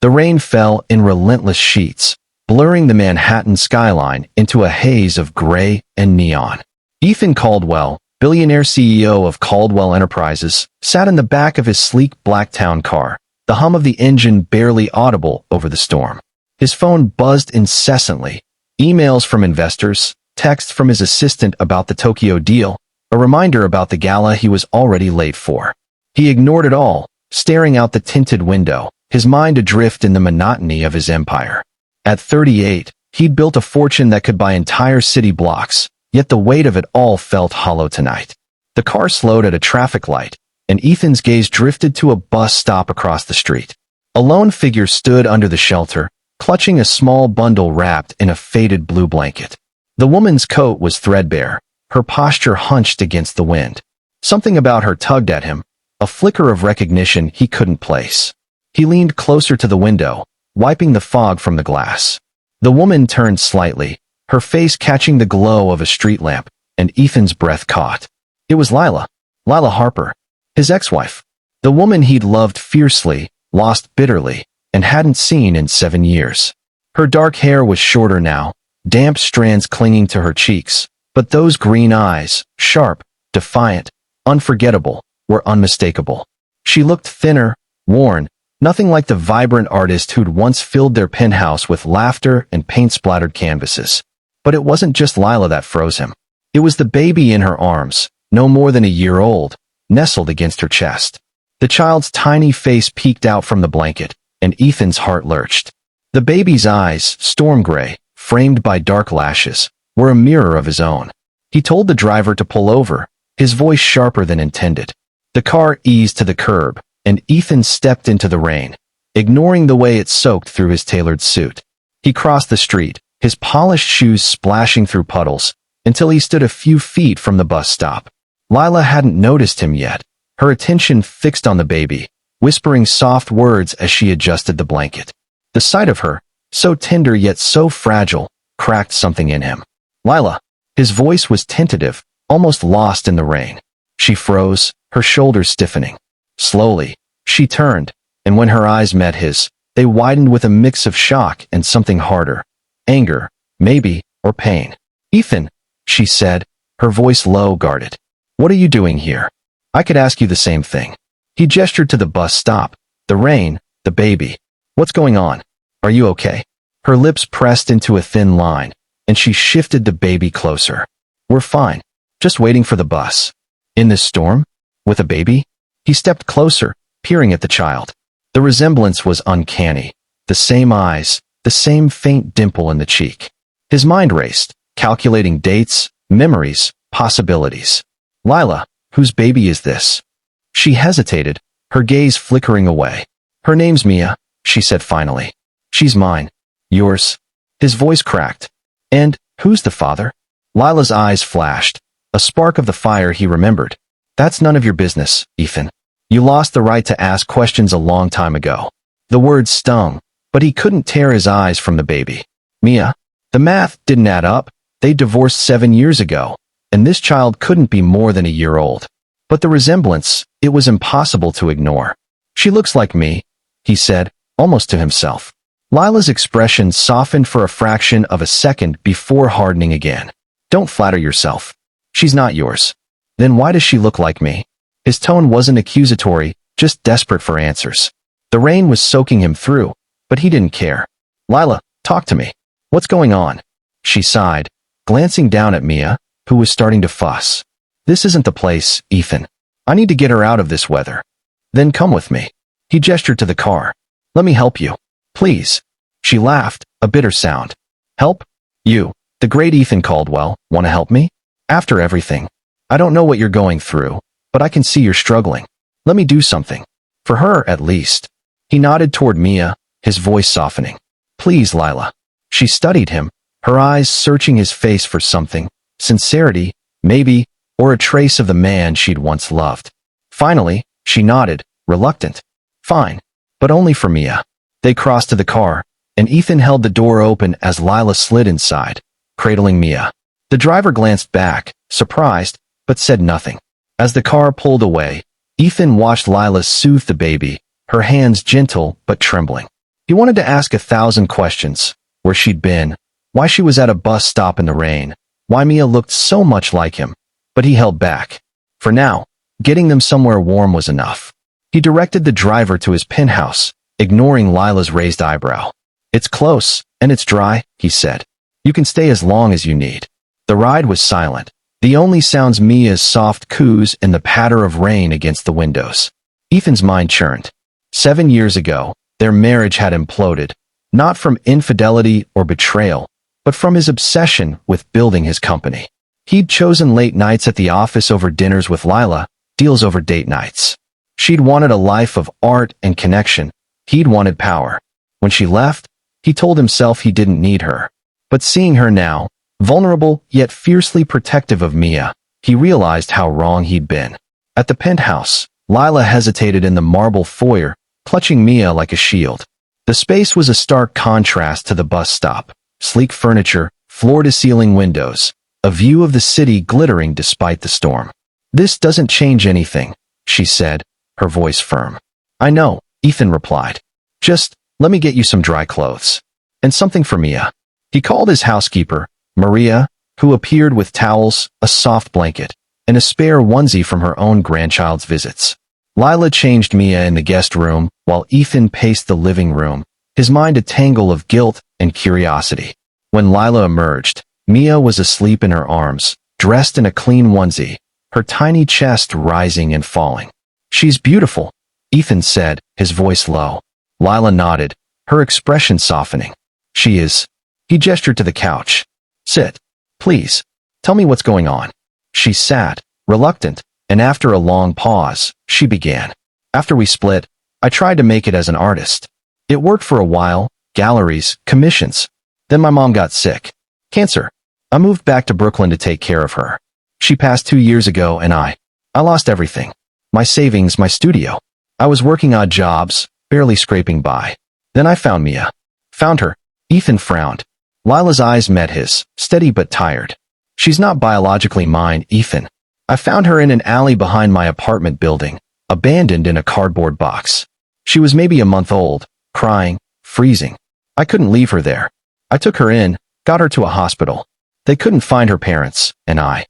The rain fell in relentless sheets, blurring the Manhattan skyline into a haze of gray and neon. Ethan Caldwell, billionaire CEO of Caldwell Enterprises, sat in the back of his sleek black town car, the hum of the engine barely audible over the storm. His phone buzzed incessantly, emails from investors, texts from his assistant about the Tokyo deal, a reminder about the gala he was already late for. He ignored it all, staring out the tinted window, his mind adrift in the monotony of his empire. At 38, he'd built a fortune that could buy entire city blocks, yet the weight of it all felt hollow tonight. The car slowed at a traffic light, and Ethan's gaze drifted to a bus stop across the street. A lone figure stood under the shelter, clutching a small bundle wrapped in a faded blue blanket. The woman's coat was threadbare, her posture hunched against the wind. Something about her tugged at him, a flicker of recognition he couldn't place. He leaned closer to the window, wiping the fog from the glass. The woman turned slightly, her face catching the glow of a street lamp, and Ethan's breath caught. It was Lila Harper, his ex-wife. The woman he'd loved fiercely, lost bitterly, and hadn't seen in 7 years. Her dark hair was shorter now, damp strands clinging to her cheeks, but those green eyes, sharp, defiant, unforgettable, were unmistakable. She looked thinner, worn, nothing like the vibrant artist who'd once filled their penthouse with laughter and paint-splattered canvases. But it wasn't just Lila that froze him. It was the baby in her arms, no more than a year old, nestled against her chest. The child's tiny face peeked out from the blanket, and Ethan's heart lurched. The baby's eyes, storm gray, framed by dark lashes, were a mirror of his own. He told the driver to pull over, his voice sharper than intended. The car eased to the curb, and Ethan stepped into the rain, ignoring the way it soaked through his tailored suit. He crossed the street, his polished shoes splashing through puddles, until he stood a few feet from the bus stop. Lila hadn't noticed him yet, her attention fixed on the baby, whispering soft words as she adjusted the blanket. The sight of her, so tender yet so fragile, cracked something in him. Lila. His voice was tentative, almost lost in the rain. She froze, her shoulders stiffening. Slowly, she turned, and when her eyes met his, they widened with a mix of shock and something harder. Anger, maybe, or pain. Ethan, she said, her voice low, guarded. What are you doing here? I could ask you the same thing. He gestured to the bus stop, the rain, the baby. What's going on? Are you okay? Her lips pressed into a thin line, and she shifted the baby closer. We're fine. Just waiting for the bus. In this storm? With a baby? He stepped closer, peering at the child. The resemblance was uncanny. The same eyes, the same faint dimple in the cheek. His mind raced, calculating dates, memories, possibilities. Lila, whose baby is this? She hesitated, her gaze flickering away. Her name's Mia, she said finally. She's mine. Yours. His voice cracked. And who's the father? Lila's eyes flashed, a spark of the fire he remembered. That's none of your business, Ethan. You lost the right to ask questions a long time ago. The words stung, but he couldn't tear his eyes from the baby. Mia. The math didn't add up. They divorced 7 years ago, and this child couldn't be more than a year old. But the resemblance, it was impossible to ignore. She looks like me, he said, almost to himself. Lila's expression softened for a fraction of a second before hardening again. Don't flatter yourself. She's not yours. Then why does she look like me? His tone wasn't accusatory, just desperate for answers. The rain was soaking him through, but he didn't care. Lila, talk to me. What's going on? She sighed, glancing down at Mia, who was starting to fuss. This isn't the place, Ethan. I need to get her out of this weather. Then come with me. He gestured to the car. Let me help you. Please. She laughed, a bitter sound. Help? You, the great Ethan Caldwell, want to help me? After everything. I don't know what you're going through, but I can see you're struggling. Let me do something. For her, at least. He nodded toward Mia, his voice softening. Please, Lila. She studied him, her eyes searching his face for something. Sincerity, maybe, or a trace of the man she'd once loved. Finally, she nodded, reluctant. Fine. But only for Mia. They crossed to the car, and Ethan held the door open as Lila slid inside, cradling Mia. The driver glanced back, surprised, but said nothing. As the car pulled away, Ethan watched Lila soothe the baby, her hands gentle but trembling. He wanted to ask 1,000 questions. Where she'd been, why she was at a bus stop in the rain, why Mia looked so much like him. But he held back. For now, getting them somewhere warm was enough. He directed the driver to his penthouse, ignoring Lila's raised eyebrow. "It's close, and it's dry," he said. "You can stay as long as you need." The ride was silent. The only sounds Mia's soft coos and the patter of rain against the windows. Ethan's mind churned. 7 years ago, their marriage had imploded, not from infidelity or betrayal, but from his obsession with building his company. He'd chosen late nights at the office over dinners with Lila, deals over date nights. She'd wanted a life of art and connection. He'd wanted power. When she left, he told himself he didn't need her. But seeing her now, vulnerable yet fiercely protective of Mia, he realized how wrong he'd been. At the penthouse, Lila hesitated in the marble foyer, clutching Mia like a shield. The space was a stark contrast to the bus stop. Sleek furniture, floor-to-ceiling windows, a view of the city glittering despite the storm. "This doesn't change anything," she said, her voice firm. "I know," Ethan replied. "Just let me get you some dry clothes. And something for Mia." He called his housekeeper, Maria, who appeared with towels, a soft blanket, and a spare onesie from her own grandchild's visits. Lila changed Mia in the guest room, while Ethan paced the living room, his mind a tangle of guilt and curiosity. When Lila emerged, Mia was asleep in her arms, dressed in a clean onesie, her tiny chest rising and falling. "She's beautiful," Ethan said, his voice low. Lila nodded, her expression softening. "She is." He gestured to the couch. "Sit. Please. Tell me what's going on." She sat, reluctant, and after a long pause, she began. "After we split, I tried to make it as an artist. It worked for a while, galleries, commissions. Then my mom got sick. Cancer. I moved back to Brooklyn to take care of her. She passed 2 years ago and I lost everything. My savings, my studio. I was working odd jobs, barely scraping by. Then I found Mia. Found her." Ethan frowned. Lila's eyes met his, steady but tired. "She's not biologically mine, Ethan. I found her in an alley behind my apartment building, abandoned in a cardboard box. She was maybe a month old, crying, freezing. I couldn't leave her there. I took her in, got her to a hospital. They couldn't find her parents, and I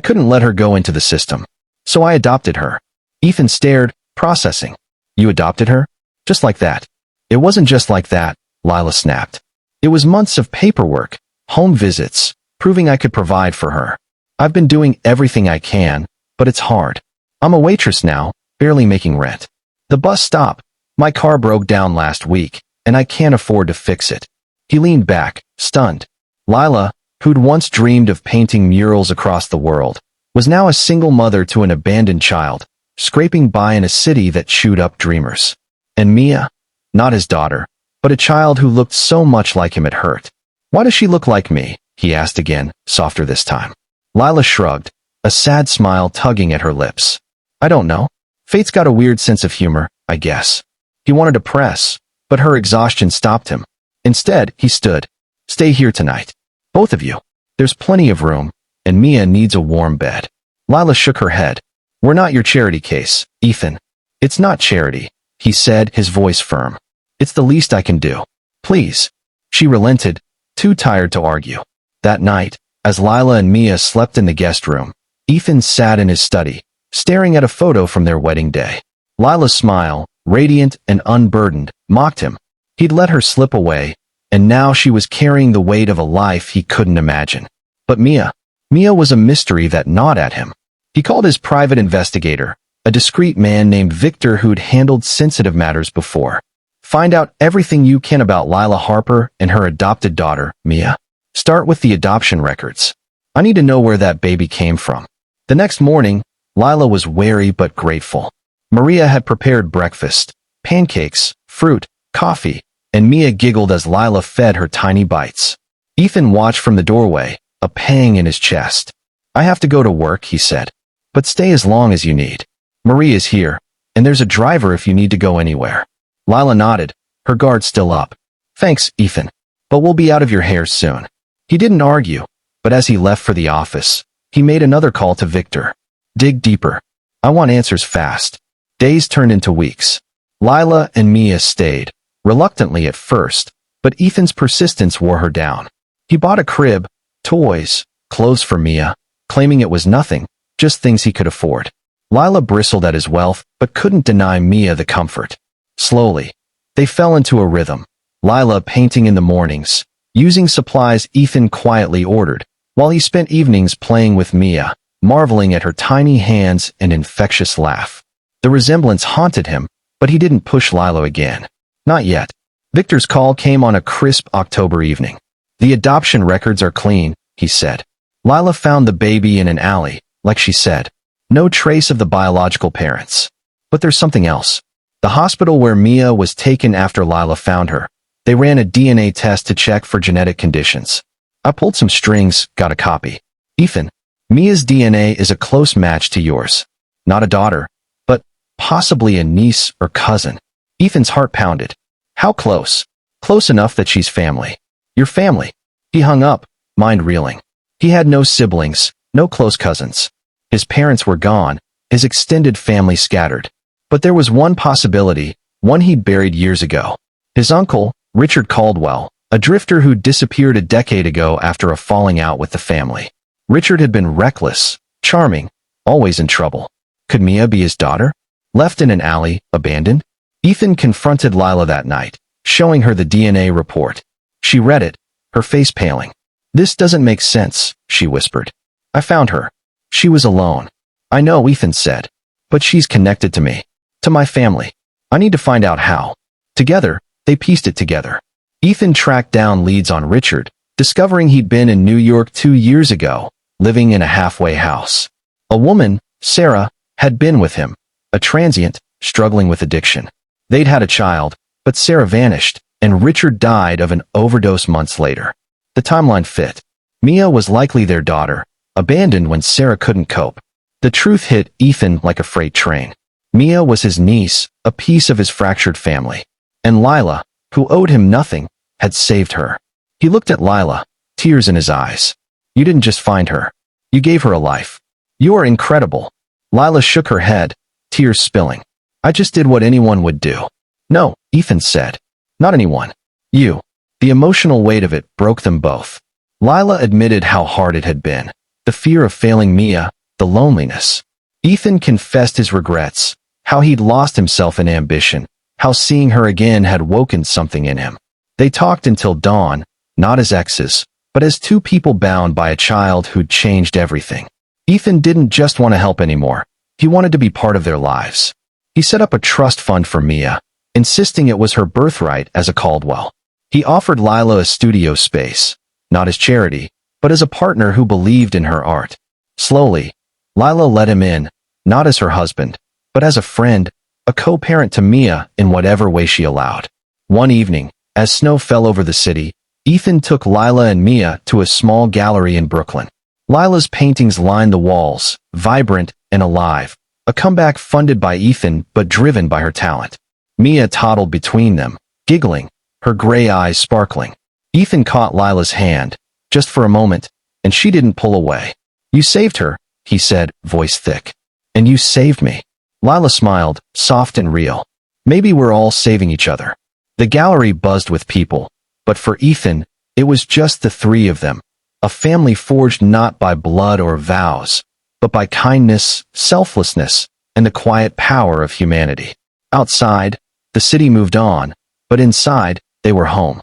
couldn't let her go into the system. So I adopted her." Ethan stared, processing. "You adopted her? Just like that?" "It wasn't just like that," Lila snapped. "It was months of paperwork, home visits, proving I could provide for her. I've been doing everything I can, but it's hard. I'm a waitress now, barely making rent. The bus stop. My car broke down last week, and I can't afford to fix it." He leaned back, stunned. Lila, who'd once dreamed of painting murals across the world, was now a single mother to an abandoned child, scraping by in a city that chewed up dreamers. And Mia? Not his daughter, but a child who looked so much like him it hurt. "Why does she look like me?" he asked again, softer this time. Lila shrugged, a sad smile tugging at her lips. "I don't know. Fate's got a weird sense of humor, I guess." He wanted to press, but her exhaustion stopped him. Instead, he stood. "Stay here tonight. Both of you. There's plenty of room, and Mia needs a warm bed." Lila shook her head. "We're not your charity case, Ethan." "It's not charity," he said, his voice firm. "It's the least I can do. Please." She relented, too tired to argue. That night, as Lila and Mia slept in the guest room, Ethan sat in his study, staring at a photo from their wedding day. Lila's smile, radiant and unburdened, mocked him. He'd let her slip away, and now she was carrying the weight of a life he couldn't imagine. But Mia was a mystery that gnawed at him. He called his private investigator, a discreet man named Victor who'd handled sensitive matters before. "Find out everything you can about Lila Harper and her adopted daughter, Mia. Start with the adoption records. I need to know where that baby came from." The next morning, Lila was wary but grateful. Maria had prepared breakfast, pancakes, fruit, coffee, and Mia giggled as Lila fed her tiny bites. Ethan watched from the doorway, a pang in his chest. "I have to go to work," he said. "But stay as long as you need. Maria's here, and there's a driver if you need to go anywhere." Lila nodded, her guard still up. "Thanks, Ethan. But we'll be out of your hair soon." He didn't argue, but as he left for the office, he made another call to Victor. "Dig deeper. I want answers fast." Days turned into weeks. Lila and Mia stayed, reluctantly at first, but Ethan's persistence wore her down. He bought a crib, toys, clothes for Mia, claiming it was nothing, just things he could afford. Lila bristled at his wealth, but couldn't deny Mia the comfort. Slowly, they fell into a rhythm. Lila painting in the mornings, using supplies Ethan quietly ordered, while he spent evenings playing with Mia, marveling at her tiny hands and infectious laugh. The resemblance haunted him, but he didn't push Lila again. Not yet. Victor's call came on a crisp October evening. The adoption records are clean, he said. Lila found the baby in an alley, like she said. No trace of the biological parents. But there's something else. The hospital where Mia was taken after Lila found her, they ran a DNA test to check for genetic conditions. I pulled some strings, got a copy. Ethan, Mia's DNA is a close match to yours. Not a daughter, but possibly a niece or cousin. Ethan's heart pounded. How close? Close enough that she's family. Your family. He hung up, mind reeling. He had no siblings, no close cousins. His parents were gone, his extended family scattered. But there was one possibility, one he'd buried years ago. His uncle, Richard Caldwell, a drifter who disappeared a decade ago after a falling out with the family. Richard had been reckless, charming, always in trouble. Could Mia be his daughter? Left in an alley, abandoned? Ethan confronted Lila that night, showing her the DNA report. She read it, her face paling. This doesn't make sense, she whispered. I found her. She was alone. I know, Ethan said. But she's connected to me. To my family. I need to find out how. Together, they pieced it together. Ethan tracked down leads on Richard, discovering he'd been in New York 2 years ago, living in a halfway house. A woman, Sarah, had been with him, a transient, struggling with addiction. They'd had a child, but Sarah vanished, and Richard died of an overdose months later. The timeline fit. Mia was likely their daughter, abandoned when Sarah couldn't cope. The truth hit Ethan like a freight train. Mia was his niece, a piece of his fractured family. And Lila, who owed him nothing, had saved her. He looked at Lila, tears in his eyes. You didn't just find her. You gave her a life. You are incredible. Lila shook her head, tears spilling. I just did what anyone would do. No, Ethan said. Not anyone. You. The emotional weight of it broke them both. Lila admitted how hard it had been. The fear of failing Mia, the loneliness. Ethan confessed his regrets, how he'd lost himself in ambition, how seeing her again had woken something in him. They talked until dawn, not as exes, but as two people bound by a child who'd changed everything. Ethan didn't just want to help anymore. He wanted to be part of their lives. He set up a trust fund for Mia, insisting it was her birthright as a Caldwell. He offered Lila a studio space, not as charity, but as a partner who believed in her art. Slowly, Lila let him in, not as her husband, but as a friend, a co-parent to Mia in whatever way she allowed. One evening, as snow fell over the city, Ethan took Lila and Mia to a small gallery in Brooklyn. Lila's paintings lined the walls, vibrant and alive, a comeback funded by Ethan but driven by her talent. Mia toddled between them, giggling, her gray eyes sparkling. Ethan caught Lila's hand, just for a moment, and she didn't pull away. You saved her, he said, voice thick. And you saved me. Lila smiled, soft and real. Maybe we're all saving each other. The gallery buzzed with people, but for Ethan, it was just the three of them, a family forged not by blood or vows, but by kindness, selflessness, and the quiet power of humanity. Outside, the city moved on, but inside, they were home.